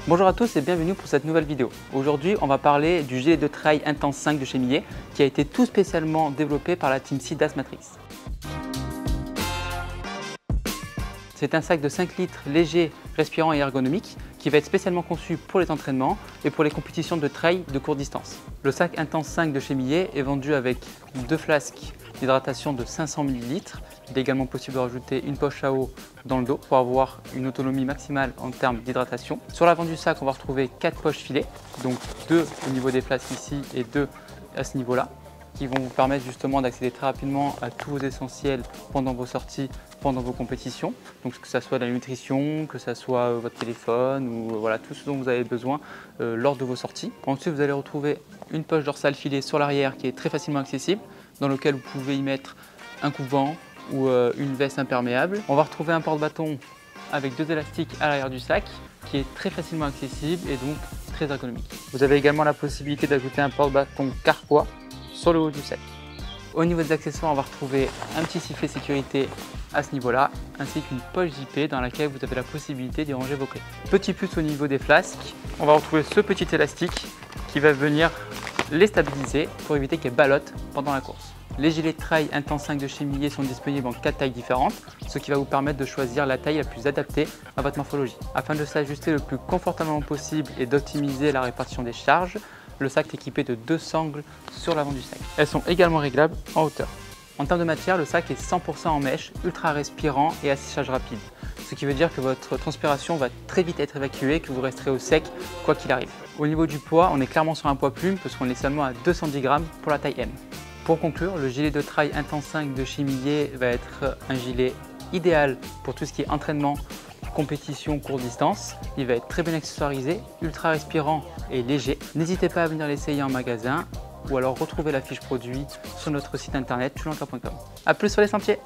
Bonjour à tous et bienvenue pour cette nouvelle vidéo. Aujourd'hui, on va parler du gilet de trail Intense 5 de chez Millet qui a été tout spécialement développé par la team Sidas Matrix. C'est un sac de 5 litres léger, respirant et ergonomique qui va être spécialement conçu pour les entraînements et pour les compétitions de trail de courte distance. Le sac Intense 5 de chez Millet est vendu avec 2 flasques d'hydratation de 500 ml. Il est également possible de rajouter une poche à eau dans le dos pour avoir une autonomie maximale en termes d'hydratation. Sur l'avant du sac, on va retrouver 4 poches filets, donc 2 au niveau des flasques ici et 2 à ce niveau-là, qui vont vous permettre justement d'accéder très rapidement à tous vos essentiels pendant vos sorties, pendant vos compétitions. Donc que ce soit la nutrition, que ce soit votre téléphone ou voilà, tout ce dont vous avez besoin lors de vos sorties. Ensuite, vous allez retrouver une poche dorsale filée sur l'arrière qui est très facilement accessible, dans lequel vous pouvez y mettre un coupe-vent ou une veste imperméable. On va retrouver un porte-bâton avec 2 élastiques à l'arrière du sac qui est très facilement accessible et donc très ergonomique. Vous avez également la possibilité d'ajouter un porte-bâton carquois sur le haut du sac. Au niveau des accessoires, on va retrouver un petit sifflet sécurité à ce niveau-là, ainsi qu'une poche zippée dans laquelle vous avez la possibilité d'y ranger vos clés. Petit plus au niveau des flasques, on va retrouver ce petit élastique qui va venir les stabiliser pour éviter qu'elles ballottent pendant la course. Les gilets de trail Intense 5 de chez Millet sont disponibles en 4 tailles différentes, ce qui va vous permettre de choisir la taille la plus adaptée à votre morphologie. Afin de s'ajuster le plus confortablement possible et d'optimiser la répartition des charges, le sac est équipé de 2 sangles sur l'avant du sac. Elles sont également réglables en hauteur. En termes de matière, le sac est 100% en mèche, ultra respirant et à séchage rapide. Ce qui veut dire que votre transpiration va très vite être évacuée et que vous resterez au sec quoi qu'il arrive. Au niveau du poids, on est clairement sur un poids plume parce qu'on est seulement à 210 g pour la taille M. Pour conclure, le gilet de trail Intense 5 de chez Millet va être un gilet idéal pour tout ce qui est entraînement, compétition, courte distance. Il va être très bien accessoirisé, ultra respirant et léger. N'hésitez pas à venir l'essayer en magasin ou alors retrouver la fiche produit sur notre site internet tulenka.com. A plus sur les sentiers!